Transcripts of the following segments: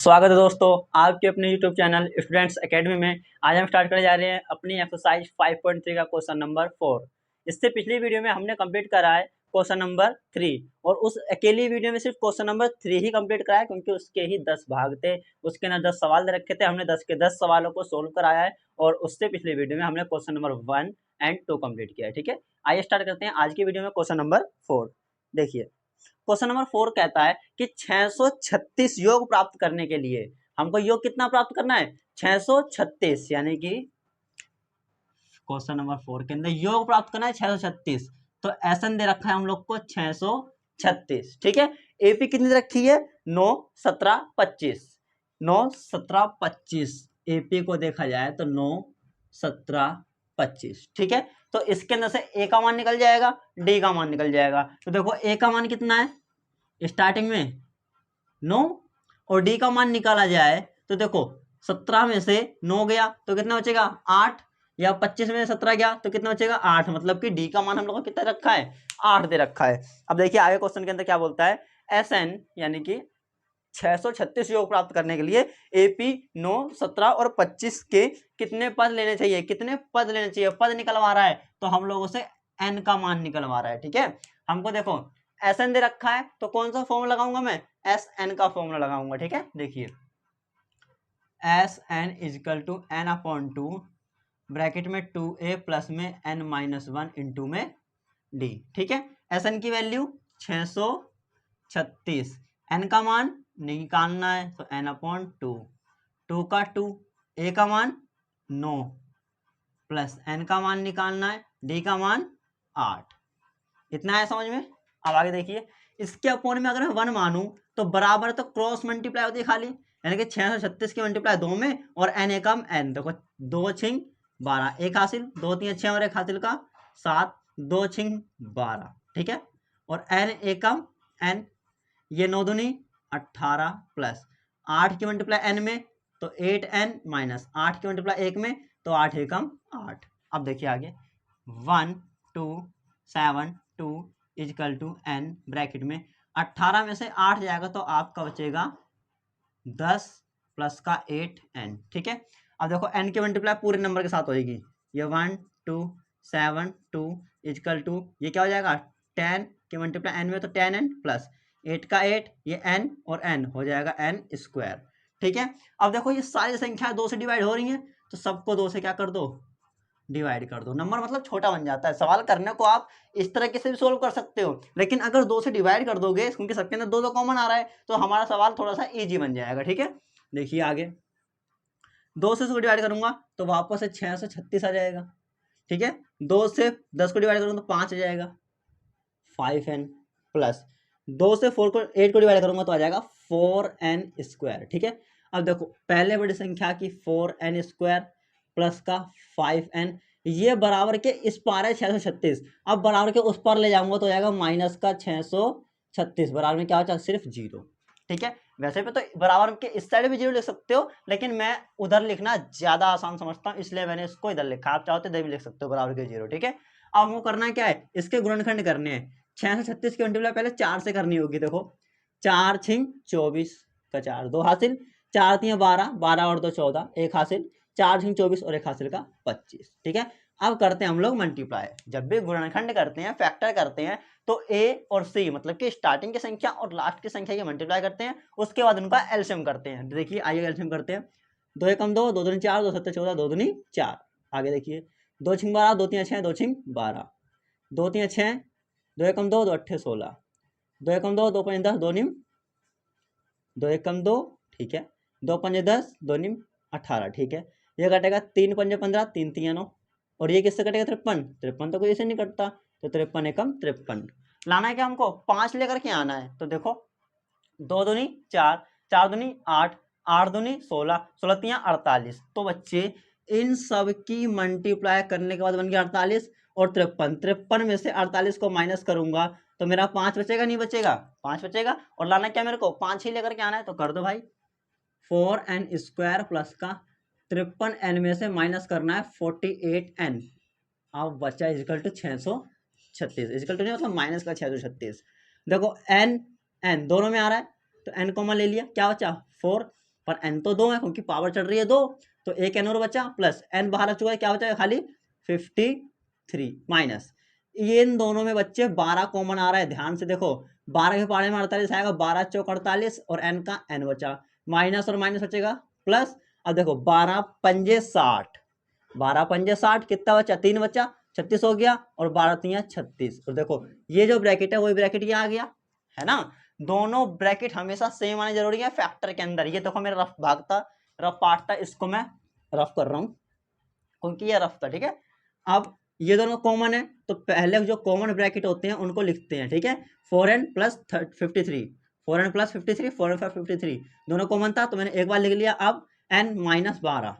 स्वागत है दोस्तों आपके अपने YouTube चैनल स्टूडेंट्स एकेडमी में। आज हम स्टार्ट करने जा रहे हैं अपनी एक्सरसाइज 5.3 का क्वेश्चन नंबर 4। इससे पिछली वीडियो में हमने कंप्लीट करा है क्वेश्चन नंबर 3 और उस अकेली वीडियो में सिर्फ क्वेश्चन नंबर 3 ही कंप्लीट कराया क्योंकि उसके ही 10 भाग थे। उसके ना 10 सवाल दे रखे थे, हमने 10 के 10 सवालों को सोल्व कराया है और उससे पिछली वीडियो में हमने क्वेश्चन नंबर 1 एंड 2 कंप्लीट किया है। ठीक है, आइए स्टार्ट करते हैं आज की वीडियो में क्वेश्चन नंबर 4। देखिए क्वेश्चन नंबर 4 कहता है कि 636 योग प्राप्त करने के लिए हमको योग कितना प्राप्त करना है 636, यानी कि क्वेश्चन नंबर 4 के अंदर योग प्राप्त करना है 636। तो एसएन दे रखा है हम लोग को 636। ठीक है, एपी कितनी दे रखी है 9 17 25। 9 17 25 एपी को देखा जाए तो 9 17 25। ठीक है, तो इसके अंदर से ए का मान निकल जाएगा, डी का मान निकल जाएगा। तो देखो ए का मान कितना है स्टार्टिंग में 9 और डी का मान निकाला जाए तो देखो 17 में से 9 गया तो कितना बचेगा 8, या 25 में से 17 गया तो कितना बचेगा 8। मतलब कि डी का मान हम लोग को कितना रखा है 8 दे रखा है। अब देखिए आगे क्वेश्चन के अंदर क्या बोलता है, एसएन यानी कि 636 योग प्राप्त करने के लिए एपी 9 17 और 25 के कितने पद लेने चाहिए, कितने पद लेने चाहिए, पद निकलवा रहा है तो हम लोगों से एन का मान निकलवा रहा है। ठीक है, हमको देखो एस एन दे रखा है तो कौन सा फॉर्मूला लगाऊंगा मैं, एस एन का फॉर्मूला लगाऊंगा। ठीक है, देखिए S N equal to N upon 2 bracket में 2a प्लस में n माइनस 1 इंटू में d। ठीक है, एस एन की वैल्यू 636, n का मान निकालना है तो n अपॉन 2, 2 का 2, a का मान 9 प्लस n का मान निकालना है, d का मान 8। इतना है समझ में। अब आगे देखिए इसके अपोन में अगर मैं 1 मानूं तो बराबर तो क्रॉस मल्टीप्लाई होती है खाली, यानी कि 636 की मल्टीप्लाई 2 में और n एकम n। देखो 2 छिंग 12, एक हासिल, 2 3 6 और एक हासिल का 7, 2 छिंग 12। ठीक है, और n एकम n, ये 9 दूनी 18 प्लस 8 की मल्टीप्लाई n में तो 8n माइनस 8 की मल्टीप्लाई 1 में तो 8 एकम 8। अब देखिए आगे 1 2 7 2 इजकल टू n ब्रैकेट में 18 में से 8 जाएगा तो आपका बचेगा 10 प्लस का 8n। ठीक है, अब देखो n की मल्टीप्लाई पूरे नंबर के साथ होगी, ये 1 2 7 2 इजकल टू ये क्या हो जाएगा 10 की मल्टीप्लाई n में तो 10n प्लस 8 का 8, ये n और n हो जाएगा n स्क्वायर। ठीक है, अब देखो ये सारी संख्या 2 से डिवाइड हो रही है तो सबको 2 से क्या कर दो डिवाइड कर दो, नंबर मतलब छोटा बन जाता है। सवाल करने को आप इस तरीके से भी सोल्व कर सकते हो, लेकिन अगर 2 से डिवाइड कर दोगे क्योंकि सबके अंदर 2 कॉमन आ रहा है तो हमारा सवाल थोड़ा सा इजी बन जाएगा। ठीक है, देखिए आगे 2 से इसको डिवाइड करूंगा तो वापस से 636 आ जाएगा। ठीक है, 2 से 10 को डिवाइड करूंगा तो 5 आ जाएगा 5n प्लस 2 से 4 को 8 को डिवाइड करूंगा तो आ जाएगा 4n स्क्वायर। ठीक है, अब देखो पहले बड़ी संख्या की 4n स्क्वायर प्लस का 5n, ये बराबर के इस पार है 636, अब बराबर के उस पार ले जाऊंगा तो आएगा माइनस का 636, बराबर में क्या होता है सिर्फ 0। ठीक है, वैसे पे तो बराबर के इस साइड भी 0 लिख सकते हो, लेकिन मैं उधर लिखना ज्यादा आसान समझता हूँ इसलिए मैंने इसको इधर लिखा। आप चाहो तो इधर भी लिख सकते हो बराबर के 0। ठीक है, अब हमको करना क्या है, इसके गुणनखंड करने हैं। 636 की मल्टीप्लाई पहले 4 से करनी होगी। देखो 4 छिंग 24 का 4, 2 हासिल, 4 3 12, 12 और 2 14, एक हासिल, 4 छिंग 24 और एक हासिल का 25। ठीक है, अब करते हैं हम लोग मल्टीप्लाई। जब भी गुणनखंड करते हैं फैक्टर करते हैं तो ए और सी मतलब कि स्टार्टिंग की संख्या और लास्ट की संख्या की मल्टीप्लाई करते हैं, उसके बाद उनका एलसीएम करते हैं। देखिए आइए एलसीएम करते हैं। 2 एकम 2, 2 दूनी 4, 2 सत्ते 14, 2 दूनी 4। आगे देखिए 2 छिंग 12, 2 3 6, 2 छिंग 12, 2 3 6, 2 एकम 2, 2 अट्ठे 16, 2 एकम 2, 2 5 10, 2 निम 2 एकम 2। ठीक है, 2 5 10, 2 निम 18। ठीक है, ये कटेगा 3 5 15, 3 3 9, और ये किससे कटेगा 53, 53 तो कोई ऐसे नहीं कटता तो 53 एकम 53। लाना है क्या हमको 5 लेकर के आना है। तो देखो 2 दूनी 4, 4 दूनी 8, 8 दूनी 16, 16 तियां 48। तो बच्चे इन सब की मल्टीप्लाई करने के बाद बन गया 48 और 53। 53 में से 48 को माइनस करूंगा तो मेरा 5 बचेगा, नहीं बचेगा 5 बचेगा। और लाना क्या मेरे को 5 ही लेकर के आना है तो कर दो भाई 4n स्क्वायर प्लस का 53n में से माइनस करना है 48n। अब बचा इजकल टू 636, इजकल टू नहीं मतलब माइनस का 636। देखो n n दोनों में आ रहा है तो n कॉमन ले लिया, क्या बचा 4, पर n तो 2 है क्योंकि पावर चढ़ रही है 2, तो एक n और बचा प्लस n बाहर आ चुका है, क्या बचा खाली 53 माइनस ये इन दोनों में बच्चे 12 कॉमन आ रहा है, ध्यान से देखो 12 के पाड़े में 48 आएगा, 12 चौक 48 और n का n बचा, माइनस और माइनस बचेगा प्लस। अब देखो 12 पंजे 60, 12 पंजे 60 कितना बचा 3 बचा 36 हो गया, और 12 3 36, और देखो ये जो ब्रैकेट है वही ब्रैकेट ये आ गया है ना। दोनों ब्रैकेट हमेशा सेम आने जरूरी है फैक्टर के अंदर। ये देखो मेरा रफ भाग था, रफ पार्ट था, इसको मैं रफ कर रहा हूं क्योंकि ये रफ था, ठीक है। अब ये दोनों कॉमन है तो पहले जो कॉमन ब्रैकेट होते हैं उनको लिखते हैं, ठीक है। 4n plus 53, 4n plus 53, 4n plus 53 दोनों कॉमन था तो मैंने एक बार लिख लिया। अब n माइनस 12,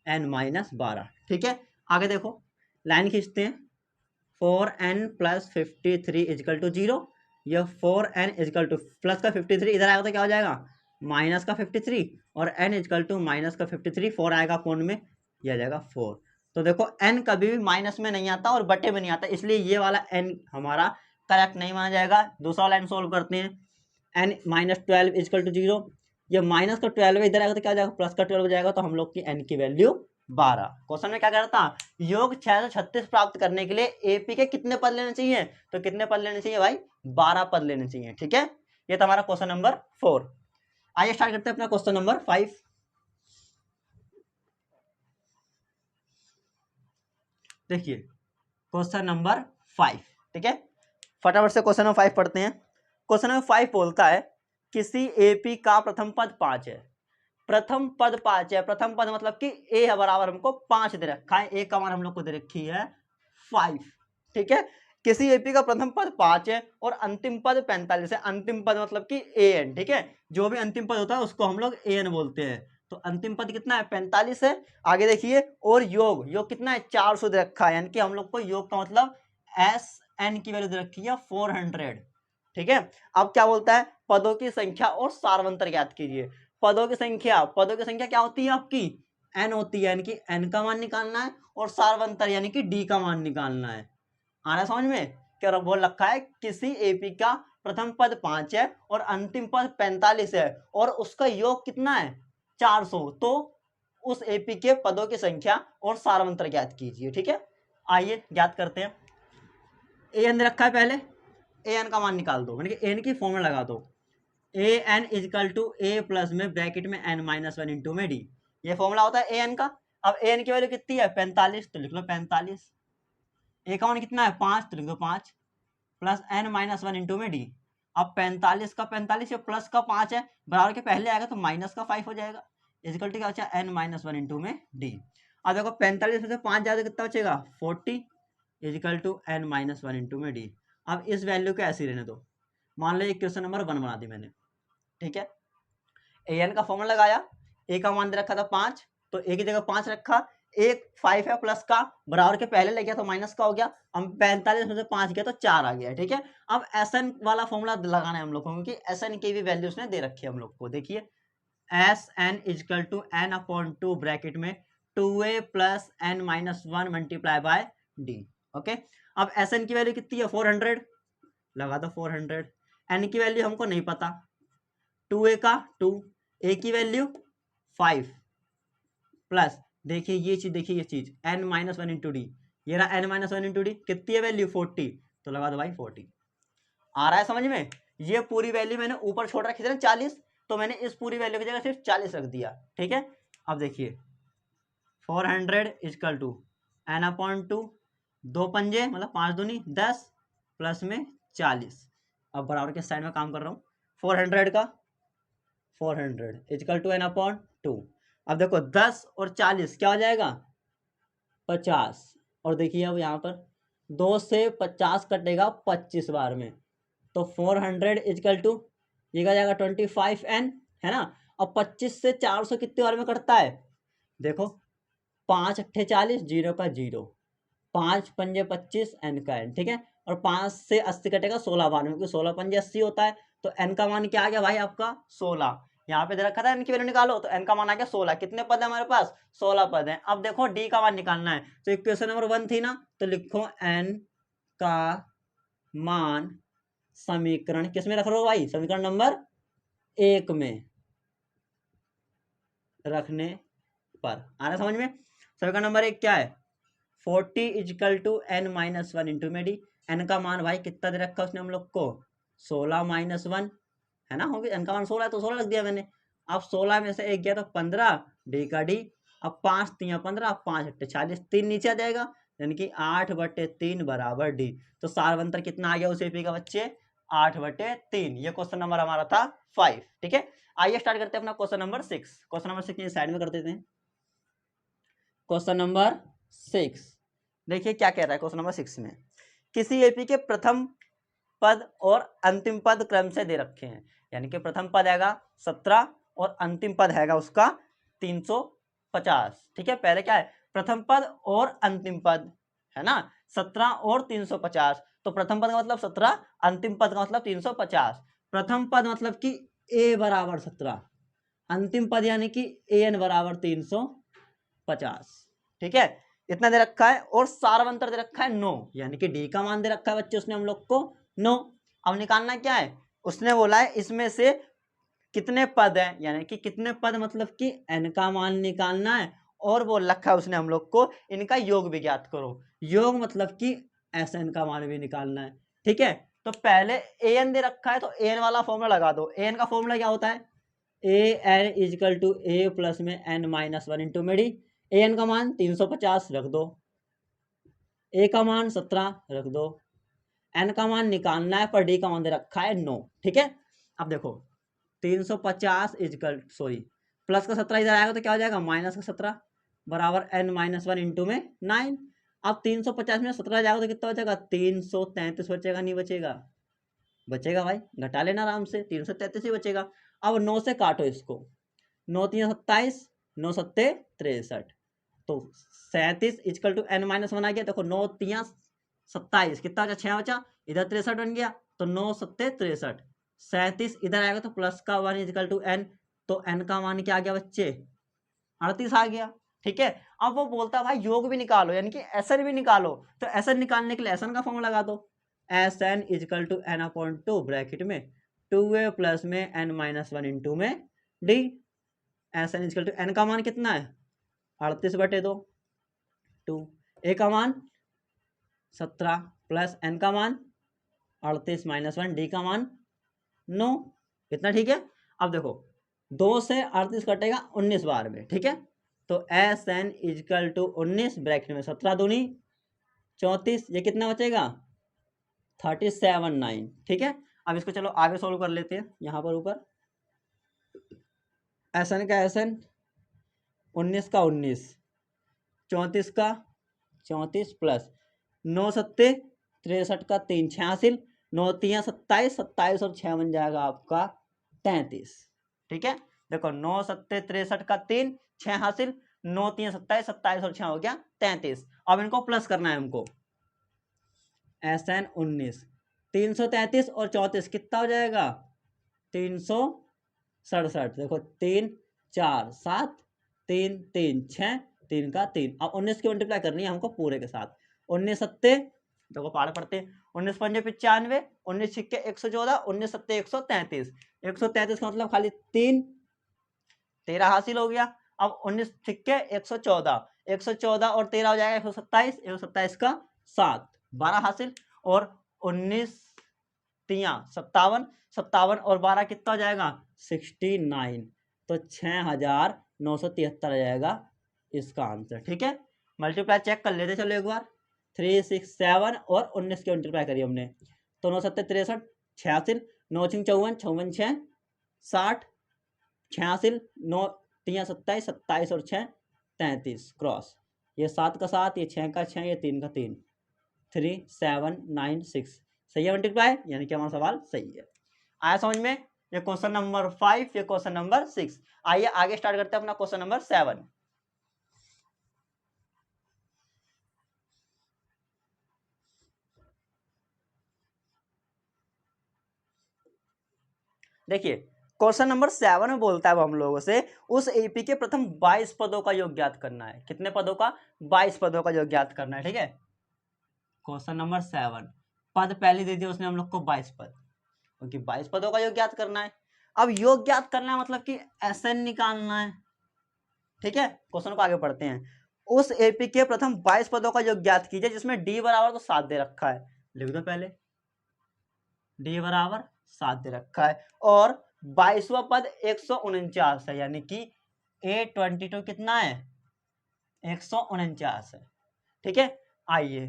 n माइनस 12, ठीक है। आगे देखो लाइन खींचते हैं, 4n प्लस 53 इजकल टू 0, यह 4n इजकल टू प्लस का 53 इधर आएगा तो क्या हो जाएगा माइनस का 53, और n इजकल टू माइनस का 53, 4 आएगा कोण में, यह आ जाएगा 4। तो देखो n कभी भी माइनस में नहीं आता और बटे में नहीं आता, इसलिए ये वाला n हमारा करेक्ट नहीं माना जाएगा। दूसरा लाइन सोल्व करते हैं, n माइनस 12 इजकल टू 0, ये माइनस का 12 इधर आएगा तो क्या हो जाएगा प्लस का 12 हो जाएगा, तो हम लोग की n की वैल्यू 12। क्वेश्चन में क्या करता योग 636 प्राप्त करने के लिए एपी के कितने पद लेने चाहिए, तो कितने पद लेने चाहिए भाई 12 पद लेने चाहिए, ठीक है। ये था हमारा क्वेश्चन नंबर 4। आइए स्टार्ट करते हैं अपना क्वेश्चन नंबर 5। देखिए क्वेश्चन नंबर 5, ठीक है, फटाफट से क्वेश्चन नंबर 5 पढ़ते हैं। क्वेश्चन नंबर 5 बोलता है किसी एपी का प्रथम पद 5 है, प्रथम पद 5 है, प्रथम पद मतलब कि ए बराबर हमको 5 दे रखा है, ए का मान हम लोग को दे रखी है 5, ठीक है। किसी एपी का प्रथम पद 5 है और अंतिम पद 45 है, अंतिम पद मतलब कि ए एन, ठीक है, जो भी अंतिम पद होता है उसको हम लोग ए एन बोलते हैं। तो अंतिम पद कितना है 45 है। आगे देखिए, और योग योग कितना है 400 दे रखा है, यानी कि हम लोग को योग का मतलब एस एन की वैल्यू दे रखी है 400, ठीक है। अब क्या बोलता है पदों की संख्या और सारवंतर ज्ञात कीजिए। पदों की संख्या क्या होती है आपकी n होती है, यानी कि n का मान निकालना है, और सारवंतर यानी कि d का मान निकालना है। आ रहा समझ में, क्या बोल रखा है किसी एपी का प्रथम पद 5 है और अंतिम पद 45 है और उसका योग कितना है 400, तो उस एपी के पदों की संख्या और सारवंतर ज्ञात कीजिए, ठीक है। आइए ज्ञात करते हैं। ए एन रखा है, पहले ए एन का मान निकाल दो, यानी कि एन की फॉर्मूला लगा दो, a n equal to a plus में ब्रैकेट में एन माइनस 1 इंटू में डी, ये फॉर्मूला होता है ए एन का। अब ए एन की वैल्यू कितनी है 45, तो लिख लो 45, ए का मान कितना है 5, तो लिख दो 5 प्लस एन माइनस 1 इंटू में डी। अब 45 का 45 प्लस का 5 है, बराबर के पहले आएगा तो माइनस का 5 हो जाएगा, इजकल टू क्या बचा एन माइनस 1 इंटू में डी। अब देखो 45 में से 5 जाएगा कितना बचेगा 40, equal to N minus 1 into में डी। अब इस वैल्यू को ऐसे रहने दो, मान लो एक क्वेश्चन नंबर 1 बना दी मैंने, ठीक है। ए एन का फॉर्मूला लगाया, ए का मान दे रखा था 5, तो ए की जगह 5 रखा, एक 5 है प्लस का, बराबर के पहले ले गया तो माइनस का हो गया, हम 45 में से 5 गया तो 4 आ गया, ठीक है। अब एस एन वाला फॉर्मूला लगाना है हम लोग को, क्योंकि एस एन की भी वैल्यू उसने दे रखी है हम लोग को। देखिए S N equal to N upon 2 bracket में 2a plus N minus 1 multiply by D, okay. अब एस एन की वैल्यू कितनी है 400, लगा दो 400, एन की वैल्यू हमको नहीं पता, 2a का 2, ए की वैल्यू 5 प्लस, देखिए ये चीज, देखिए ये चीज n माइनस 1 इंटू डी, ये रहा n माइनस 1 इंटू डी, कितनी है वैल्यू 40, तो लगा दो भाई 40। आ रहा है समझ में, ये पूरी वैल्यू मैंने ऊपर छोड़ रखी थी ना 40, तो मैंने इस पूरी वैल्यू की जगह सिर्फ 40 रख दिया, ठीक है। अब देखिए 400 इजकल टू एन अपॉन 2, 2 पंजे मतलब 5 दूनी 10 प्लस में 40, अब बराबर के साइड में काम कर रहा हूँ, 400 का 400 इजकल टू एन अपॉन 2। अब देखो 10 और 40 क्या हो जाएगा 50, और देखिए अब यहाँ पर 2 से 50 कटेगा 25 बार में, तो 400 इजकल टू ये क्या जाएगा 25n, है ना। अब 25 से 400 कितने बार में कटता है, देखो 5 अट्ठे 40, 0 का 0, 5 पंजे 25, n का n, ठीक है। और 5 से 80 कटेगा 16 बार में, क्योंकि 16 पंजे 80 होता है, तो n का मान क्या आ गया भाई आपका 16, यहाँ पे दे रखा था n की वैल्यू निकालो, तो n का मान आ गया 16। कितने पद है हमारे पास 16 पद है। अब देखो d का मान निकालना है, तो इक्वेशन नंबर 1 थी ना, तो लिखो n का मान समीकरण किस में रख रहे हो भाई, समीकरण नंबर 1 में, रखने पर। आ रहा समझ में? सवाल नंबर 1 क्या है? 40 equal to n minus 1 into में डी। एन का मान भाई कितना दे रखा है उसने हम लोग को? 16 माइनस 1 है ना, होगी। एन का मान 16 है तो 16 रख दिया मैंने। अब 16 में से 1 गया तो 15, डी का डी। अब 5 3 15, 5 8 40, 3 नीचे आ जाएगा, यानी कि 8/3 बराबर डी। तो सार्वंतर कितना आ गया उस एपी का बच्चे? 8/3। ये क्वेश्चन नंबर हमारा था 5। ठीक है, आइए स्टार्ट करते हैं अपना question number 6। Question number 6 side में कर देते हैं। क्वेश्चन नंबर 6 देखिए क्या कह रहा है क्वेश्चन नंबर 6 में। किसी एपी के प्रथम पद और अंतिम पद क्रम से दे रखे हैं, यानी कि प्रथम पद हैगा 17 और अंतिम पद हैगा उसका 350। ठीक है, पहले क्या है? प्रथम पद और अंतिम पद है ना, 17 और 350। तो प्रथम पद का मतलब 17, अंतिम पद का मतलब 350। प्रथम पद मतलब कि a बराबर 17, अंतिम पद यानी कि an बराबर 350। ठीक है, इतना दे रखा है। और सार्वंतर दे रखा है 9, यानी कि डी का मान दे रखा है बच्चे उसने हम लोग को 9। अब निकालना क्या है? उसने बोला है इसमें से कितने पद हैं, यानी कि कितने पद मतलब कि n का मान निकालना है। और बोल रखा है उसने हम लोग को इनका योग भी ज्ञात करो। योग मतलब कि Sn का मान भी निकालना है। ठीक है, तो पहले an दे रखा है तो an वाला फॉर्मूला लगा दो। an का फॉर्मूला क्या होता है? an equal to a plus में n माइनस 1 इंटू में डी। an का मान 350 रख दो, a का मान 17 रख दो, n का मान निकालना है पर d का मान दे रखा है 9। ठीक है, अब देखो 350 इजिकल प्लस का 17 इधर आएगा तो क्या हो जाएगा? माइनस का 17 बराबर n माइनस 1 इंटू में 9। अब 350 में 17 जाएगा तो कितना बचेगा? 333 बचेगा, नहीं बचेगा? बचेगा भाई, घटा लेना आराम से, 333 ही बचेगा। अब 9 से काटो इसको, 9 3 27, 9 7 63, तो 37 इजकल टू n माइनस 1 आ गया। देखो 9 3 27, कितना बचा? 6 बचा, इधर 63 बन गया, तो 9 7 63। 37 इधर आएगा तो प्लस का 1 इजकल टू n, तो n का मान क्या आ गया बच्चे? 38 आ गया। ठीक है, अब वो बोलता है भाई योग भी निकालो, यानी कि एसएन भी निकालो। तो एसएन निकालने के लिए एसएन का फॉर्मूला लगा दो। SN equal to n/2 bracket में 2a प्लस में n माइनस 1 इंटू में डी। एसएन इजकल टू n का मान कितना है? 38/2, 2 a का मान 17 प्लस n का मान 38 माइनस 1, डी का मान 9। इतना ठीक है। अब देखो 2 से 38 कटेगा 19 बार में। ठीक है, तो S N equal to 19 bracket में 17 दूनी 34, ये कितना बचेगा? 379। ठीक है, अब इसको चलो आगे सोल्व कर लेते हैं। यहाँ पर ऊपर एस एन का एस एन, 19 का 19, 34 का 34 प्लस 9 7 63 का 3 86, 9 3 27, 27 और 6 बन जाएगा आपका 33। ठीक है, देखो 9 7 63 का 3 6 हासिल, 9 3 27, 27 और 6 हो गया 33। अब इनको प्लस करना है हमको। एस एन 19, 333 और 34 कितना हो जाएगा? 367। देखो 3 4 7, 3 3 6, 3 का 3। अब 19 की मल्टीप्लाई करनी है हमको पूरे के साथ। 19 सत्ते, देखो पाड़ पड़ते, 19 पंजे 95, 19 छिक्के 114, 19 सत्ते 133। 133 का मतलब खाली 3, 13 हासिल हो गया। अब 19 छिक्के 114, 114 और 13 हो जाएगा 127, 127 का 7, 12 हासिल। और 19 3 57, 57 और 12 कितना हो जाएगा? 69। तो 6973 आ जाएगा इसका आंसर। ठीक है, मल्टीप्लाई चेक कर लेते चलो एक बार। 3 6 7 और 19 की मल्टीप्लाई करी हमने, तो 9 7 63, 86, 9 6 54, 56 6 60, 86, 9 3 27, 27 और 6 33 क्रॉस, ये 7 का 7, ये 6 का 6, ये 3 का 3, 3 7 9 6। सही है मल्टीप्लाई, यानी कि हमारा सवाल सही है। आया समझ में? ये क्वेश्चन नंबर 5, ये क्वेश्चन नंबर 6। आइए आगे स्टार्ट करते हैं अपना क्वेश्चन नंबर 7। देखिए क्वेश्चन नंबर 7 में बोलता है हम लोगों से उस एपी के प्रथम 22 पदों का योग ज्ञात करना है। कितने पदों का? 22 पदों का योग ज्ञात करना है। ठीक है, क्वेश्चन नंबर 7, पद पहले दे दिया उसने हम लोग को 22 पद, क्योंकि 22 पदों का योग ज्ञात करना है। अब योग ज्ञात करना है मतलब कि एसएन निकालना है। ठीक है, क्वेश्चन को आगे पढ़ते हैं। उस एपी के प्रथम 22 पदों का योग ज्ञात कीजिए जिसमें डी बराबर तो 7 दे रखा है, लिख दो पहले, डी बराबर 7 दे रखा है और 22वां पद 149 है, यानी कि A22 कितना है, 149 है। ठीक है, आइए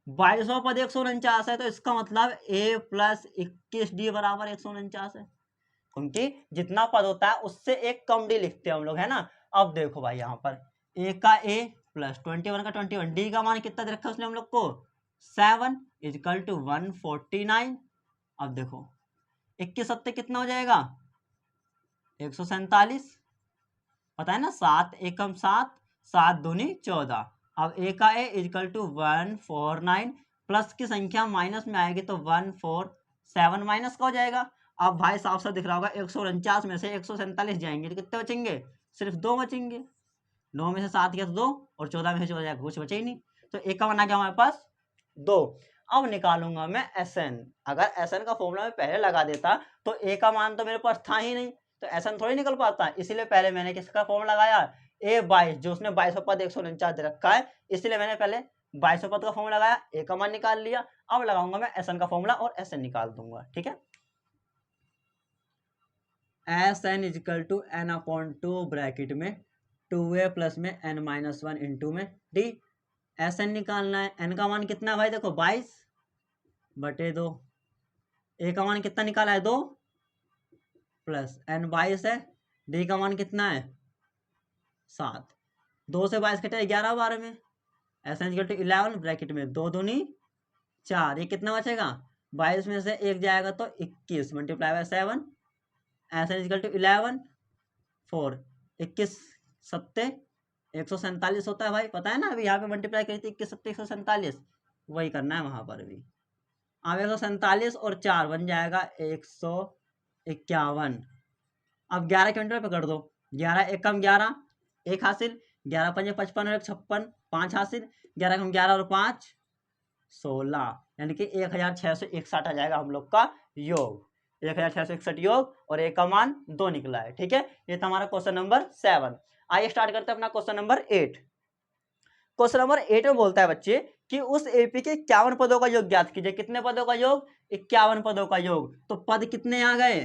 22वां पद 149 है तो इसका मतलब A प्लस 21D बराबर 149 है, क्योंकि जितना पद होता है उससे एक कम डी लिखते हैं हम लोग, है ना। अब देखो भाई यहाँ पर A का A प्लस 21 का 21, डी का मान कितना दे रखा है उसने हम लोग को 7 इजकल टू 149। अब देखो 21 सत्ते कितना हो जाएगा 147, पता है ना, 7 एकम 7, 7 दूनी 14। अब A का A इजकल टू 149, प्लस की संख्या माइनस में आएगी तो 147 माइनस का हो जाएगा। अब भाई साफ साफ दिख रहा होगा 149 में से 147 जाएंगे तो कितने बचेंगे, सिर्फ 2 बचेंगे। 9 में से 7 गया तो 2 और 14 में से 14 जाएगा, कुछ बचे ही नहीं, तो A का मान आ गया हमारे पास 2। अब निकालूंगा मैं SN, अगर SN का फॉर्मूला मैं पहले लगा देता तो A का मान तो मेरे पास था ही नहीं, तो SN थोड़ी निकल पाता, इसीलिए पहले मैंने किसका फॉर्मूला लगाया, A22, जो उसने 22 पद 149 दे रखा है, इसलिए मैंने पहले 22 पद का फॉर्मूला लगाया, A का मान निकाल लिया। अब लगाऊंगा मैं SN का फॉर्मूला और SN निकाल दूंगा। ठीक है, SN is equal to n/2 bracket में 2a प्लस में n-1 इंटू में d। SN निकालना है, n का मान कितना है भाई, देखो 22 बटे 2, A का मान कितना निकाला है 2 प्लस n 22 है, D का मान कितना है 7, 2 से 22 कटे 11 12 में, SN इक्वल टू 11 ब्रैकेट में 2 दूनी 4, ये कितना बचेगा 22 में से 1 जाएगा तो 21 multiply by 7, SN equal to 11 4, 21 सत्ते 147 होता है भाई, पता है ना, अभी यहाँ पे मल्टीप्लाई करी थी 21 सत्ते 147, वही करना है वहां पर भी। अब 147 और 4 बन जाएगा 151। अब 11 के इंटरवल पे कर दो, 11 एकम 11 1 हासिल, 11 पंजे 55 और 56 5 हासिल, 11 कम 11 और 5 16, यानी कि 1661 आ जाएगा हम लोग का योग, 1661 योग और A का मान 2 निकला है। ठीक है, ये था हमारा क्वेश्चन नंबर 7। आइए स्टार्ट करते हैं अपना क्वेश्चन नंबर 8। क्वेश्चन नंबर 8 में बोलता है बच्चे कि उस एपी के 51 पदों का योग ज्ञात कीजिए। कितने पदों का योग, 51 पदों का योग। तो पद कितने आ गए,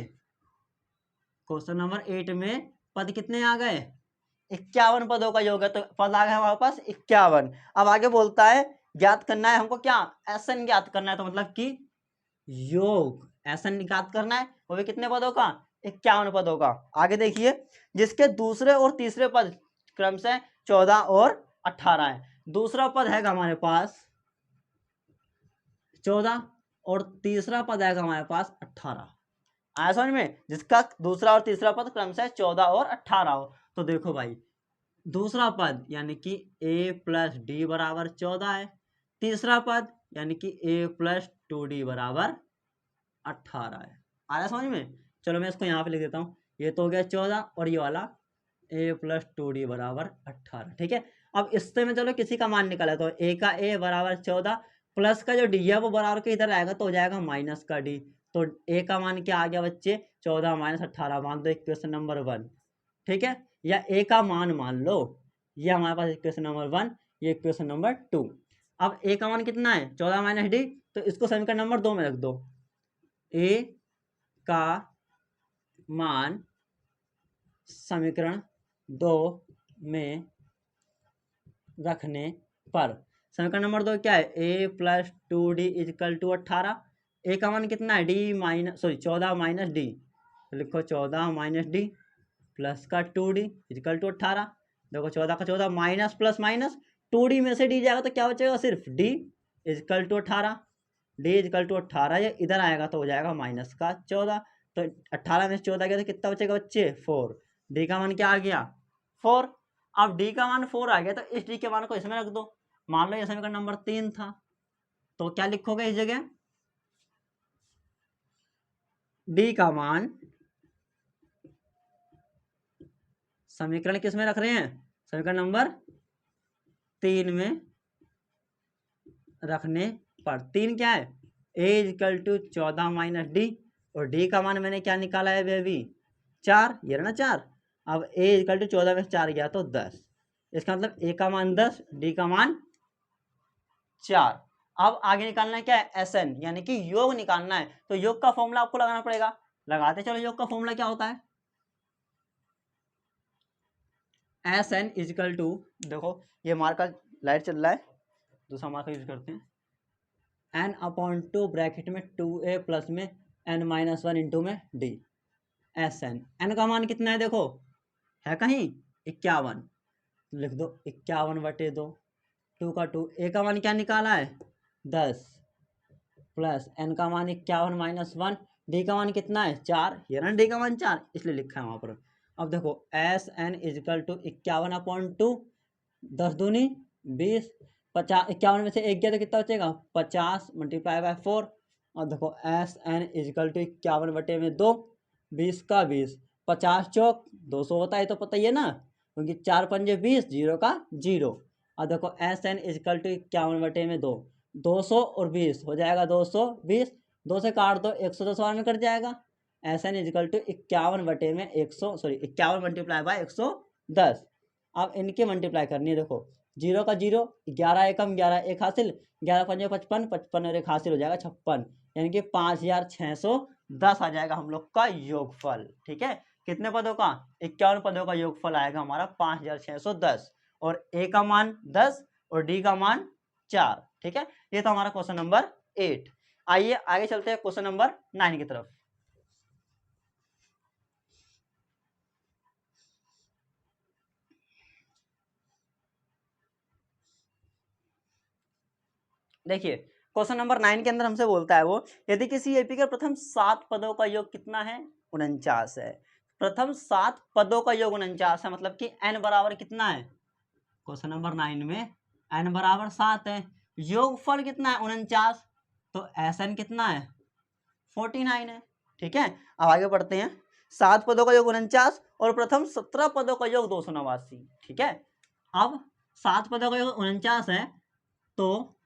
क्वेश्चन नंबर 8 में पद कितने आ गए, 51 पदों का योग है, तो पद आ गया हमारे पास 51। अब आगे बोलता है ज्ञात करना है हमको क्या, SN ज्ञात करना है, तो मतलब कि योग SN ज्ञात करना है, वो भी कितने पदों का 51 पदों का। आगे देखिए, जिसके दूसरे और तीसरे पद क्रम से 14 और 18 है। दूसरा पद है हमारे पास 14 और तीसरा पद है हमारे पास 18, आया समझ में, जिसका दूसरा और तीसरा पद क्रम से 14 और 18 हो। तो देखो भाई दूसरा पद यानी कि A प्लस डी बराबर 14 है, तीसरा पद यानी कि A प्लस 2D बराबर 18 है। आया समझ में, चलो मैं इसको यहाँ पे लिख देता हूँ, ये तो हो गया 14 और ये वाला A प्लस 2D बराबर 18। ठीक है, अब इससे में चलो किसी का मान निकाला, तो A का A बराबर 14 प्लस का जो D है वो बराबर के इधर आएगा तो हो जाएगा माइनस का D। तो A का मान क्या आ गया बच्चे 14 माइनस 18, मान दो इक्वेशन नंबर 1। ठीक है, या A का मान मान लो, ये हमारे पास इक्वेशन नंबर 1, ये इक्वेशन नंबर 2। अब A का मान कितना है 14 माइनस D, तो इसको समीकरण नंबर 2 में रख दो। A का मान समीकरण 2 में रखने पर समीकरण नंबर 2 क्या है, A plus 2D equal to 18। A का मान कितना है 14 माइनस D, तो लिखो 14 माइनस D प्लस का 2D इजकल टू 18। देखो 14 का 14 माइनस प्लस माइनस, 2D में से D जाएगा तो क्या बचेगा सिर्फ D equal to 18, D equal to 18, ये इधर आएगा तो हो जाएगा माइनस का 14। तो 18 में से 14 गया तो कितना बचेगा बच्चे 4, D का मान क्या आ गया 4। अब D का मान 4 आ गया तो इस D के मान को इसमें रख दो। मान लो ये समीकरण नंबर 3 था, तो क्या लिखोगे इस जगह, D का मान समीकरण किस में रख रहे हैं, समीकरण नंबर 3 में रखने पर। 3 क्या है A equal to 14 minus D, और D का मान मैंने क्या निकाला है बेबी 4, ये रहा ना 4। अब a इक्वल टू 14 में 4 गया तो 10, इसका मतलब a का मान 10, d का मान 4। अब आगे निकालना है क्या है, SN यानी कि योग निकालना है। तो योग का फॉर्मूला आपको लगाना पड़ेगा, लगाते चलो। योग का फॉर्मूला क्या होता है, SN इजिकल टू, देखो ये मार्कर लाइट चल रहा है, दूसरा मार्कर यूज करते हैं, n अपॉन 2 ब्रैकेट में 2a प्लस में n माइनस 1 इंटू में d। SN n का मान कितना है, देखो है कहीं 51, लिख दो 51/2, 2 का 2, a का मान क्या निकाला है 10 प्लस n का मान 51 माइनस 1, d का मान कितना है 4, ये ना d का मान 4 इसलिए लिखा है वहाँ पर। अब देखो SN इजिकल टू 51/2, 10 दूनी 20, 50, 51 में से एक गया तो कितना बचेगा 50 मल्टीप्लाई बाय 4। और देखो SN इजिकल टू 51/2, 20 का 20, 50 चौक 200 होता है, तो पता ही है ना, क्योंकि 4 पंजे 20, 0 का 0। और देखो SN इजिकल टू 51/2, 200 और 20 हो जाएगा 220, 2 से काट दो 110 बार में कट जाएगा। SN is equal to 51/100, sorry 51 multiply by 110। अब इनके मल्टीप्लाई करनी है, देखो 0 का 0, 11 एकम 11, एक हासिल, 11 पंजे 55, 55 और एक हासिल हो जाएगा 56, यानी कि 5610 आ जाएगा हम लोग का योगफल। ठीक है, कितने पदों का, 51 पदों का योगफल आएगा हमारा 5610, और ए का मान 10 और डी का मान 4। ठीक है, ये तो हमारा क्वेश्चन नंबर 8। आइए आगे चलते हैं क्वेश्चन नंबर 9 की तरफ। देखिए क्वेश्चन नंबर 9 के अंदर हमसे बोलता है वो, यदि किसी एपी के प्रथम 7 पदों का योग कितना है 49 है। प्रथम 7 पदों का योग 49 है, मतलब कि n बराबर कितना है, क्वेश्चन नंबर 9 में n बराबर 7 है, योगफल कितना है 49, तो SN कितना है 49 है। ठीक है, अब आगे बढ़ते हैं। 7 पदों का योग 49 और प्रथम 17 पदों का योग 289। ठीक है, अब 7 पदों का योग 49 है, तो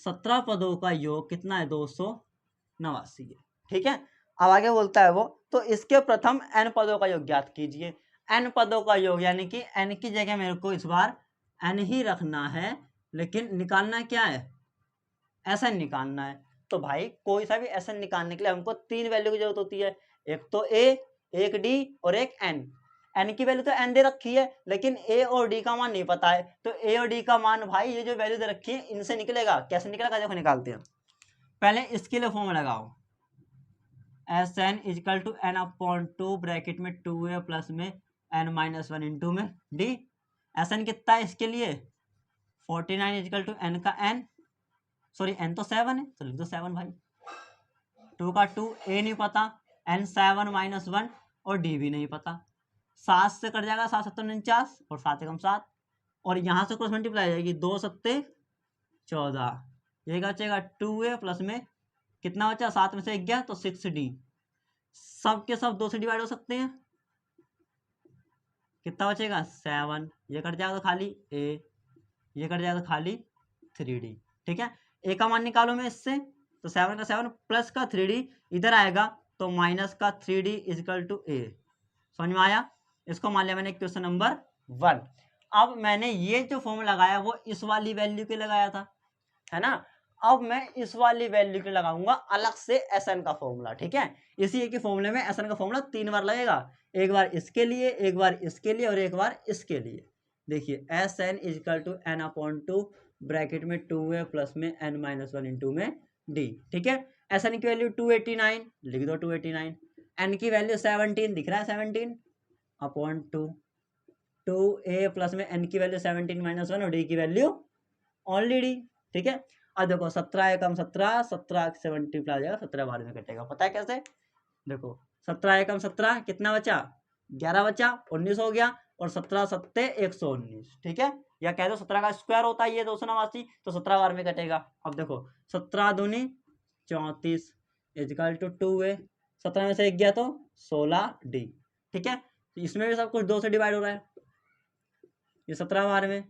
17 पदों का योग कितना है 289 है। ठीक है, अब आगे बोलता है वो, तो इसके प्रथम n पदों का योग ज्ञात कीजिए। n पदों का योग यानी कि n की जगह मेरे को इस बार n ही रखना है, लेकिन निकालना क्या है, SN निकालना है। तो भाई कोई सा भी SN निकालने के लिए हमको 3 वैल्यू की जरूरत होती है, एक तो a, एक d और एक n। n की वैल्यू तो n दे रखी है, लेकिन a और d का मान नहीं पता है, तो a और d का मान भाई ये जो वैल्यू दे रखी है इनसे निकलेगा। कैसे निकलेगा, देखो निकालते हैं। पहले इसके लिए फॉर्मूला लगाओ, SN is equal to n upon 2 bracket में 2a प्लस में n माइनस 1 इंटू में d। SN कितना है इसके लिए 49 इजिकल टू n का n, सॉरी n तो 7 है तो लिख दो 7 भाई, 2 का 2, a नहीं पता, n 7 माइनस 1 और d भी नहीं पता, 7 से कट जाएगा 7 7 49 और 7 एकम 7, और यहाँ से क्रॉस मल्टीप्लाई जाएगी 2 सत्ते 14, ये क्या बचेगा 2a प्लस में कितना बचा 7 में से 1 गया तो 6d, सब के सब 2 से डिवाइड हो सकते हैं, कितना बचेगा 7, ये कट जाएगा तो खाली a, ये कट जाएगा तो खाली 3d। ठीक है, a का मान निकालो मैं इससे, तो 7 का 7 प्लस का 3d इधर आएगा तो माइनस का 3d इजिकल टू a। समझ में आया, इसको मान लिया मैंने क्वेश्चन नंबर 1। अब मैंने ये जो फॉर्मूला लगाया वो इस वाली वैल्यू के लगाया था, है ना। अब मैं इस वाली वैल्यू के लगाऊंगा अलग से SN का फॉर्मूला। ठीक है, इसी एक फॉर्मूले में SN का फॉर्मूला 3 बार लगेगा, एक बार इसके लिए, एक बार इसके लिए और एक बार इसके लिए। देखिए SN is equal to n upon 2 bracket में 2a प्लस में n माइनस 1 इंटू में d। ठीक है, SN की वैल्यू 289, लिख दो 289, n की वैल्यू 17 दिख रहा है 17 अपॉन 2, 2a प्लस में n की वैल्यू 17 माइनस 1 और d की वैल्यू ओनली d। ठीक है, अब देखो 17 एकम 17, 17 से मल्टीप्लाई हो जाएगा 17 बार में कटेगा, पता है कैसे, देखो 17 एकम 17 कितना बचा 11 बचा, 19 हो गया, और 17 सत्ते 119। ठीक है, या कह दो 17 का स्क्वायर होता है ये 289, तो 17 बार में कटेगा। अब देखो 17 दूनी 34 इजिकल टू 2a, 17 में से 1 गया तो 16d। ठीक है, इसमें भी सब कुछ 2 से डिवाइड हो रहा है, ये 17 बार में,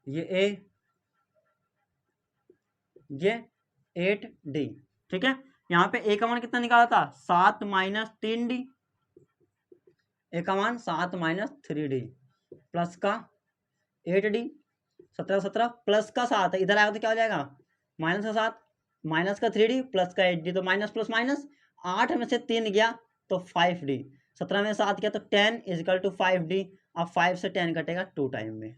ये a, ये 8d। ठीक है, यहाँ पे a का मान कितना निकाला था 7 माइनस 3d, ए का मान 7 माइनस 3d प्लस का 8d 17 प्लस का 7 है, इधर आएगा तो क्या हो जाएगा माइनस का 7 माइनस का 3d प्लस का 8d, तो माइनस प्लस माइनस 8 में से 3 गया तो 5d, 17 में 7 गया तो 10 इजिकल टू 5d। अब 5 से 10 कटेगा 2 टाइम में।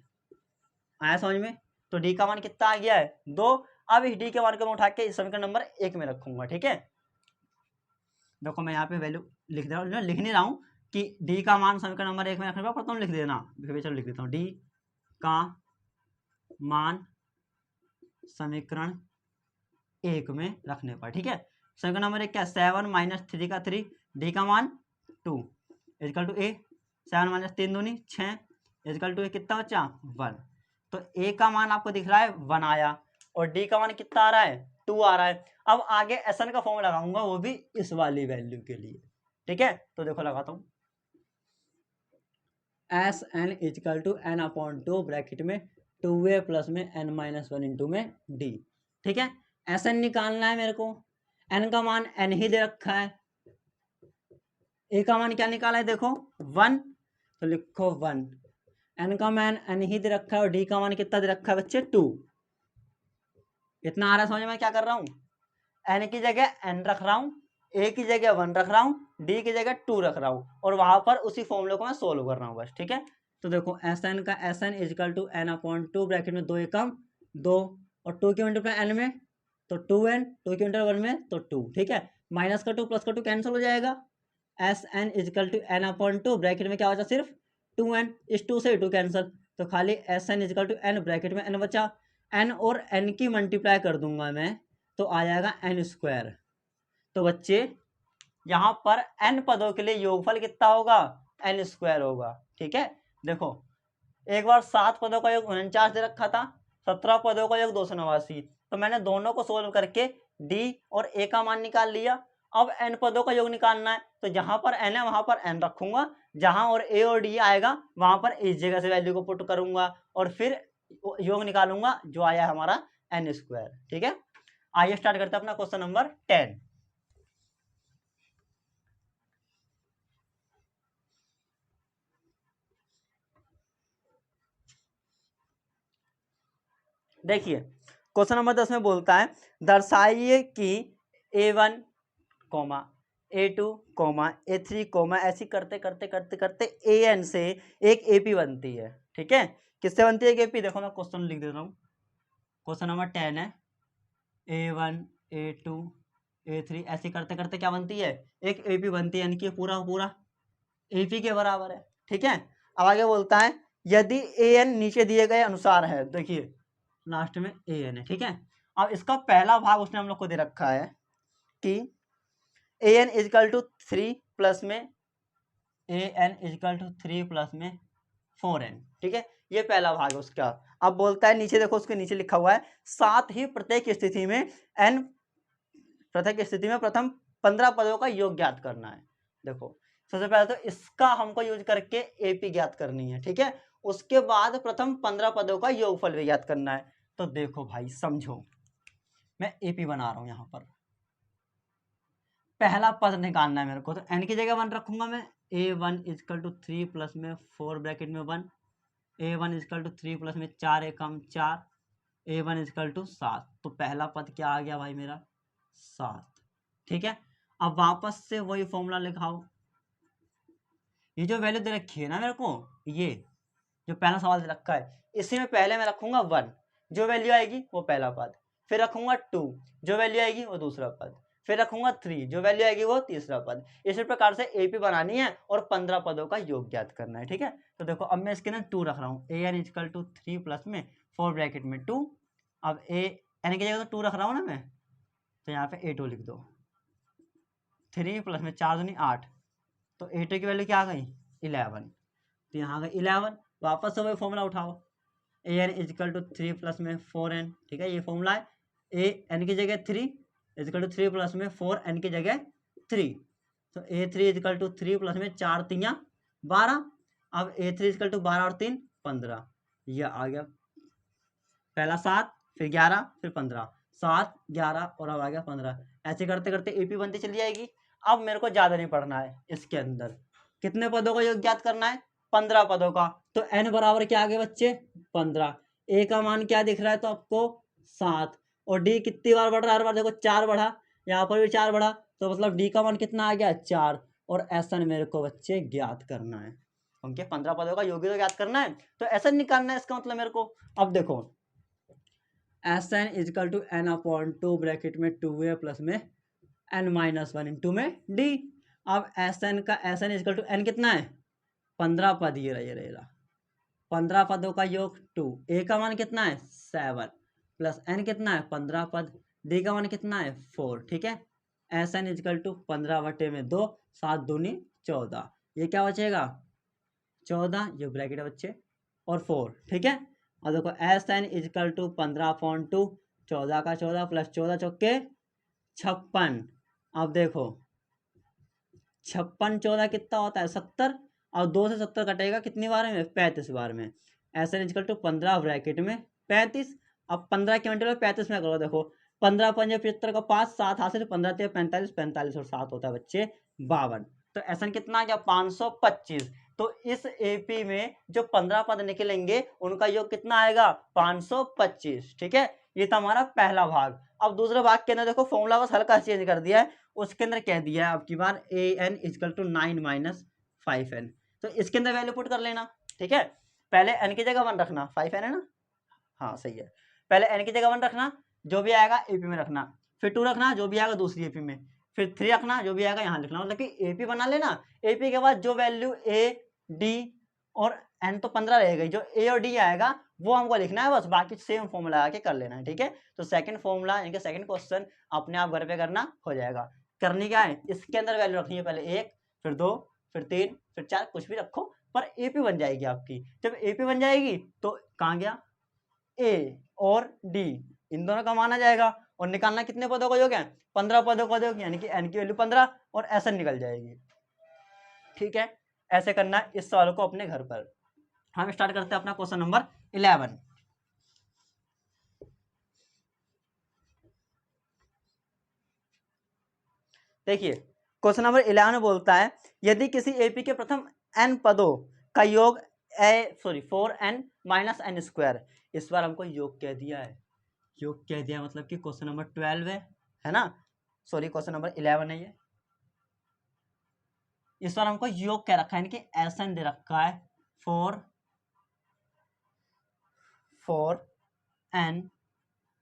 आया समझ में? तो d का मान कितना आ गया है 2। अब इस d के मान को मैं उठा के इस समीकरण नंबर 1 में रखूंगा। ठीक है, देखो मैं यहाँ पे वैल्यू लिख दे रहा हूँ, लिख नहीं रहा हूँ कि d का मान समीकरण नंबर 1 में रखने पर प्रथम लिख देना, चलो लिख देता हूँ d का मान समीकरण 1 में रखने पर। ठीक है, समीकरण नंबर 1 क्या 7 माइनस 3 का 3 d का मान 2 इजिकल टू a 7 माइनस 3 दूनी 6 इजिकल टू a कितना बचा 1। तो a का मान आपको दिख रहा है 1 आया और d का मान कितना आ रहा है 2 आ रहा है। अब आगे एस एन का फॉर्म लगाऊंगा वो भी इस वाली वैल्यू के लिए। ठीक है, तो देखो लगाता हूँ S N equal to N upon 2 bracket में 2a प्लस में n माइनस 1 इंटू में d। ठीक है, एस एन निकालना है मेरे को, n का मान n ही दे रखा है, a का मान क्या निकाला है देखो 1, तो लिखो 1, n का मान n ही दे रखा है और d का मान कितना दे रखा है बच्चे 2। इतना आ रहा है समझ में क्या कर रहा हूँ, n की जगह n रख रहा हूँ, a की जगह 1 रख रहा हूँ, d की जगह 2 रख रहा हूँ और वहां पर उसी फॉर्मूले को मैं सोल्व कर रहा हूँ बस। ठीक है, तो देखो एस एन का S N equal to N upon 2 bracket में 2 एकम 2 और 2 की मल्टीप्लाई n में तो 2n, 2 की मल्टीप्लाई 1 में तो 2। ठीक है, माइनस का 2 प्लस का 2 कैंसिल हो जाएगा, S N equal to N upon 2 bracket में क्या बचा सिर्फ 2n, इस 2 से 2 कैंसिल तो खाली S N equal to N bracket में n बचा, n और n की मल्टीप्लाई कर दूंगा मैं तो आ जाएगा n स्क्वायर। तो बच्चे यहाँ पर n पदों के लिए योगफल कितना होगा n स्क्वायर होगा। ठीक है, देखो एक बार 7 पदों का योग 49 दे रखा था, 17 पदों का योग 289, तो मैंने दोनों को सोल्व करके d और a का मान निकाल लिया। अब n पदों का योग निकालना है तो जहां पर n है वहां पर n रखूंगा, जहां और a और d आएगा वहां पर इस जगह से वैल्यू को पुट करूंगा और फिर योग निकालूंगा जो आया हमारा n स्क्वायर। ठीक है, आइए स्टार्ट करते हैं अपना क्वेश्चन नंबर 10। देखिए क्वेश्चन नंबर 10 में बोलता है दर्शाइए कि a1 coma a2 coma a3 coma ऐसी करते करते करते करते an से एक ap बनती है। ठीक है, किससे बनती है एक ap, देखो मैं क्वेश्चन लिख देता हूँ, क्वेश्चन नंबर 10 है a1 a2 a3 ऐसी करते करते क्या बनती है एक ap बनती है, यानी कि पूरा पूरा ap के बराबर है। ठीक है, अब आगे बोलता है यदि an नीचे दिए गए अनुसार है, देखिए लास्ट में an है। ठीक है, अब इसका पहला भाग उसने हम लोग को दे रखा है कि an इजकल टू 3 प्लस में an इजकल टू 3 प्लस में 4n। ठीक है, ये पहला भाग है उसका। अब बोलता है नीचे देखो उसके नीचे लिखा हुआ है साथ ही प्रत्येक स्थिति में प्रथम 15 पदों का योग ज्ञात करना है। देखो सबसे पहले तो इसका हमको यूज करके एपी ज्ञात करनी है। ठीक है, उसके बाद प्रथम 15 पदों का योगफल भी ज्ञात करना है। तो देखो भाई समझो, मैं एपी बना रहा हूं, यहां पर पहला पद निकालना है मेरे को, तो n की जगह 1 रखूंगा मैं, a1 इजकल टू 3 प्लस में 4 ब्रैकेट में 1, a1 इजकल टू 3 प्लस में 4 एकम 4, a1 इजकल टू 7। तो पहला पद क्या आ गया भाई मेरा 7। ठीक है, अब वापस से वही फॉर्मूला लिखाओ, ये जो वैल्यू दे रखी है ना मेरे को, ये जो पहला सवाल दे रखा है इसी में पहले मैं रखूंगा 1, जो वैल्यू आएगी वो पहला पद, फिर रखूंगा 2, जो वैल्यू आएगी वो दूसरा पद, फिर रखूंगा 3, जो वैल्यू आएगी वो तीसरा पद। इसी प्रकार से एपी बनानी है और 15 पदों का योग ज्ञात करना है। ठीक है, तो देखो अब मैं इसके ना 2 रख रहा हूँ, ए एन इजकल टू 3 प्लस में 4 ब्रैकेट में 2, अब ए एन की जगह तो 2 रख रहा हूँ ना मैं, तो यहाँ पे a2 लिख दो, 3 प्लस में 4 दूनी 8, तो a2 की वैल्यू क्या आ गई 11, तो यहाँ आ गई 11। वापस से वही फॉर्मूला उठाओ, ए एन इजकल टू 3 प्लस में 4n। ठीक है, ये फॉर्मूला है, ए एन की जगह 3 इजकल टू 3 प्लस में 4n की जगह 3, तो a3 इजकल टू 3 प्लस में 4 3 12, अब a3 इजकल टू 12 और 3 15, यह आ गया पहला 7 फिर 11 फिर 15, 7 11 और अब आ गया 15। ऐसे करते करते एपी बनती चली जाएगी। अब मेरे को ज़्यादा नहीं पढ़ना है इसके अंदर, कितने पदों का योग ज्ञात करना है? 15 पदों का। तो n बराबर क्या आ गया बच्चे? 15। a का मान क्या दिख रहा है तो आपको 7। और d कितनी बार बढ़ रहा है? हर बार देखो 4 बढ़ा, यहाँ पर भी 4 बढ़ा, तो मतलब d का मान कितना आ गया? 4। और Sn मेरे को बच्चे ज्ञात करना है। उनके 15 पदों का योग तो ज्ञात करना है, तो Sn निकालना है इसका मतलब मेरे को। अब देखो Sn is equal to n/2 bracket में 2a प्लस में n-1 इंटू में d। अब Sn का Sn इजकल टू n कितना है? 15 पद, ये रहा 15 पदों का योग 2। a का मान कितना है? 7 प्लस n कितना है? 15 पद। d का मान कितना है? 4। ठीक है, Sn इजकल टू 15/2, 7 दूनी 14, ये क्या बचेगा? 14, ये ब्रैकेट है बच्चे, और 4। ठीक है, और देखो Sn इजकल टू 15/2, 14 का 14 प्लस 14 चौके 56। अब देखो 56 14 कितना होता है? 70, और 2 से 70 कटेगा कितनी बार में? 35 बार में। Sn इजकल टू 15 ब्रैकेट में 35। अब 15 के मल्टीप्लाई 35 में करो, देखो 15 पंजे 75 का 5, 7 हाथ से 15 ते 45, 45 और 7 होता है बच्चे 52। तो Sn कितना आ गया? 525। तो इस एपी में जो 15 पद निकलेंगे उनका योग कितना आएगा? 525। ठीक है, ये था हमारा पहला भाग। अब दूसरे भाग के अंदर देखो फॉर्मूला बस हल्का चेंज कर दिया है। उसके अंदर कह दिया है अब की बार an इजकल टू 9 - 5n। तो इसके अंदर वैल्यू पुट कर लेना। ठीक है, पहले n की जगह 1 रखना, 5n है ना, हाँ सही है। पहले n की जगह 1 रखना, जो भी आएगा एपी में रखना, फिर 2 रखना, जो भी आएगा दूसरी एपी में, फिर 3 रखना, जो भी आएगा यहाँ लिखना। मतलब कि एपी बना लेना। एपी के बाद जो वैल्यू a d और n तो 15 रहेगा, जो a और d आएगा वो हमको लिखना है बस, बाकी सेम फॉर्मूला लगा के कर लेना है। ठीक है, तो सेकंड फॉर्मूला यानी कि सेकंड क्वेश्चन अपने आप घर पे करना हो जाएगा। करनी क्या है? इसके अंदर वैल्यू रखनी है, पहले 1, फिर 2, फिर 3, फिर 4, कुछ भी रखो, पर एपी बन जाएगी आपकी। जब एपी बन जाएगी तो कहाँ गया? ए और डी, इन दोनों का मान आ जाएगा, और निकालना कितने पदों का योग है? 15 पदों का योग, यानी कि n की वैल्यू 15 और Sn निकल जाएगी। ठीक है, ऐसे करना है इस सवाल को अपने घर पर। हम स्टार्ट करते हैं अपना क्वेश्चन नंबर 11। देखिए क्वेश्चन नंबर 11 बोलता है यदि किसी एपी के प्रथम n पदों का योग 4n - n²। इस बार हमको योग कह दिया है, योग कह दिया मतलब कि क्वेश्चन नंबर 12 है ना, सॉरी क्वेश्चन नंबर 11 है ये। इस बार हमको योग कह रखा है, यानी कि Sn दे रखा है 4n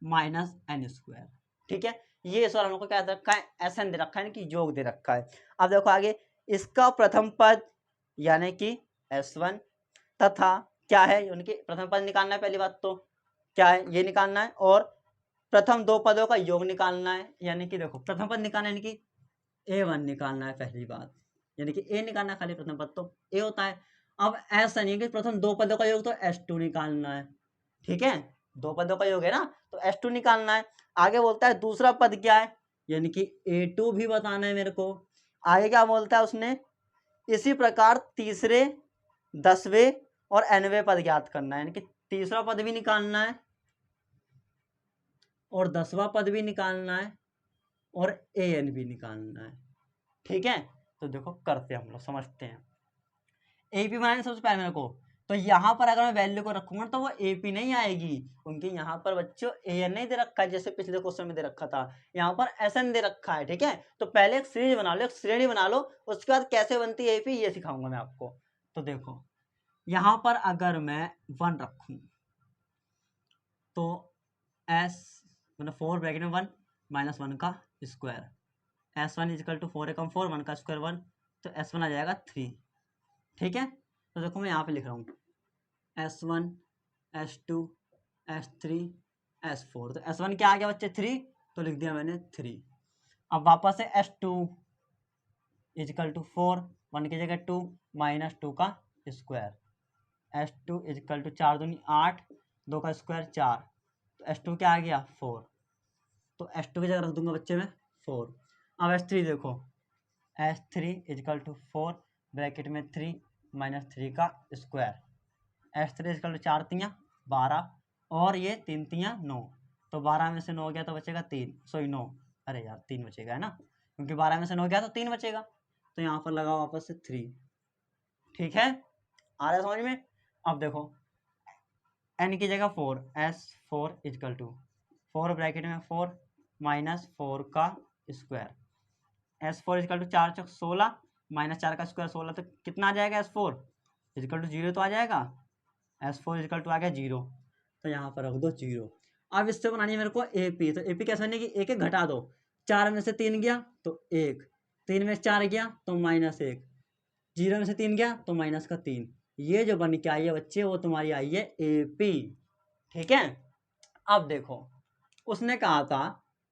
- n²। ठीक है, ये इस बार हमको क्या दे रखा है? Sn दे रखा है, यानी कि योग दे रखा है। अब देखो आगे, इसका प्रथम पद यानी कि S1 तथा क्या है, उनके प्रथम पद निकालना है। पहली बात तो क्या है, ये निकालना है, और प्रथम 2 पदों का योग निकालना है। यानी कि देखो प्रथम पद निकालना है, यानी कि A1 निकालना है पहली बात, यानी कि A निकालना है, खाली प्रथम पद तो A होता है। अब ऐसा नहीं है कि प्रथम 2 पदों का योग तो S2 निकालना है। ठीक है, 2 पदों का योग है ना, तो S2 निकालना है। आगे बोलता है दूसरा पद क्या है, यानी कि A2 भी बताना है मेरे को। आगे क्या बोलता है उसने, इसी प्रकार तीसरे 10वें और nवें पद ज्ञात करना है, यानी कि तीसरा पद भी निकालना है और 10वां पद भी निकालना है और an भी निकालना है। ठीक है, तो देखो करते हैं हम लोग, समझते हैं। एपी बनाने सबसे पहले मेरे को, तो यहाँ पर अगर मैं वैल्यू को रखूंगा तो वो एपी नहीं आएगी, उनके यहाँ पर बच्चों an नहीं दे रखा है जैसे पिछले क्वेश्चन में दे रखा था, यहाँ पर Sn दे रखा है। ठीक है, तो पहले एक सीरीज बना लो, एक श्रेणी बना लो, उसके बाद कैसे बनती है एपी ये सिखाऊंगा मैं आपको। तो देखो यहाँ पर अगर मैं 1 रखूं तो S मतलब 4 ब्रैकेट में 1 - 1 का स्क्वायर, S1 इजकल टू 4 एकम 4, 1 का स्क्वायर 1, तो S1 आ जाएगा 3। ठीक है, तो देखो मैं यहाँ पे लिख रहा हूँ S1 S2 S3 S4, तो S1 क्या आ गया बच्चे? 3, तो लिख दिया मैंने 3। अब वापस से S2 इजकल टू 4, 1 की जगह 2 - 2 का स्क्वायर, S2 इजकल टू 4 दूनी 8, 2 का स्क्वायर 4, तो S2 क्या आ गया? 4, तो S2 की जगह रख दूंगा बच्चे में 4। अब S3 देखो, S3 इजकल टू 4 ब्रैकेट में 3 - 3 का स्क्वायर, S3 इजकल टू 4 तियाँ 12 और ये 3 तियाँ 9, तो 12 में से 9 गया तो बचेगा 3, सॉरी 9, अरे यार 3 बचेगा है ना, क्योंकि 12 में से 9 गया तो 3 बचेगा, तो यहाँ पर लगा वापस से 3। ठीक है, आ रहा है समझ में। अब देखो n की जगह 4, S4 इजकल टू 4 ब्रैकेट में 4 माइनस 4 का स्क्वायर, S4 इजकल टू 4 चौक 16 माइनस 4 का स्क्वायर 16, तो कितना आ जाएगा S4 इजकल टू 0 तो आ जाएगा, S4 इजकल टू आ गया 0, तो यहाँ पर रख दो 0। अब इससे बनानी है मेरे को AP, तो AP कैसे बनेगी, एक एक घटा दो, 4 में से 3 गया तो 1, 3 में से 4 गया तो -1, 0 में से 3 गया तो माइनस का 3, ये जो बन के आई है बच्चे वो तुम्हारी आई है AP। ठीक है, अब देखो उसने कहा था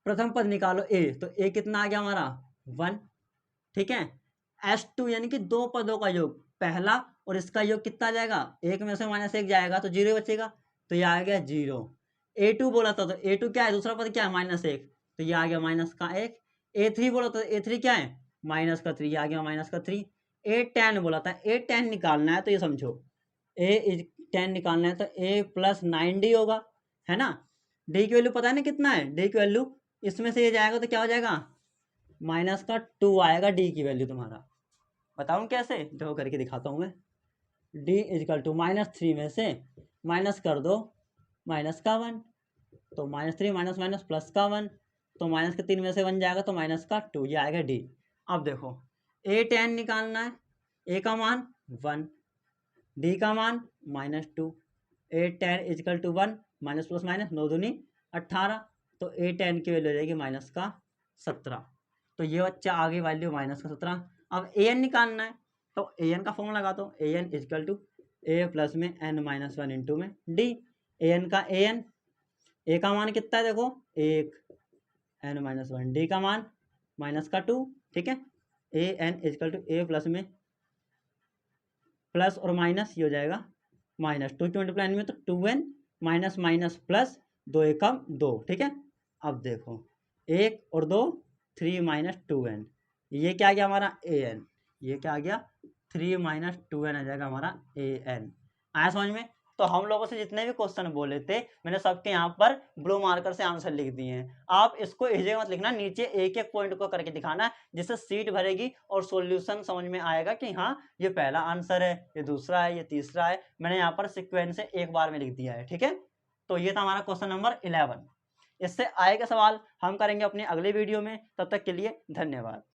प्रथम पद निकालो A, तो A कितना आ गया हमारा 1। ठीक है, S2 यानी कि दो पदों का योग, पहला और इसका योग कितना आ जाएगा, एक में से -1 जाएगा तो 0 बचेगा, तो ये आ गया 0। A2 बोला था तो A2 क्या है, दूसरा पद क्या है -1, तो ये आ गया -1। A3 बोला था A3 क्या है -3, ये आ गया -3। A10 बोला था, A10 निकालना है तो ये समझो A10 निकालना है तो A + 9D होगा, है ना। D की वैल्यू पता है ना कितना है, D की वैल्यू इसमें से ये जाएगा तो क्या हो जाएगा -2 आएगा D की वैल्यू तुम्हारा। बताऊं कैसे, देखो करके दिखाता हूं मैं। D इजकल टू -3 में से माइनस कर दो -1, तो -3 माइनस माइनस +1, तो -3 में से 1 जाएगा तो -2, ये आएगा D। अब देखो A10 निकालना है, A का मान 1, D का मान -2, A10 equal to 1 minus plus minus 9 दूनी 18, तो A10 की वैल्यू हो जाएगी -17, तो ये बच्चा आगे वैल्यू -17। अब AN निकालना है तो AN का फॉर्मूला लगा दो, AN equal to A plus में n-1 इंटू में D, AN का AN, A का मान कितना है देखो 1, n-1, D का मान -2। ठीक है, AN equal to A plus में प्लस और माइनस ये हो जाएगा -2 की मल्टीप्लाई में तो 2n माइनस माइनस प्लस 2 एकम 2। ठीक है, अब देखो 1 और 2 3 - 2n, ये क्या आ गया हमारा AN, ये क्या आ गया 3 - 2n आ जाएगा हमारा AN। आया समझ में। तो हम लोगों से जितने भी क्वेश्चन बोले थे मैंने सबके यहाँ पर ब्लू मार्कर से आंसर लिख दिए हैं। आप इसको इस जगह मत लिखना, नीचे एक एक पॉइंट को करके दिखाना है, जिससे सीट भरेगी और सॉल्यूशन समझ में आएगा कि हाँ ये पहला आंसर है, ये दूसरा है, ये तीसरा है। मैंने यहाँ पर सिक्वेंस से एक बार में लिख दिया है। ठीक है, तो ये था हमारा क्वेश्चन नंबर 11। इससे आएगा सवाल हम करेंगे अपने अगले वीडियो में, तब तक के लिए धन्यवाद।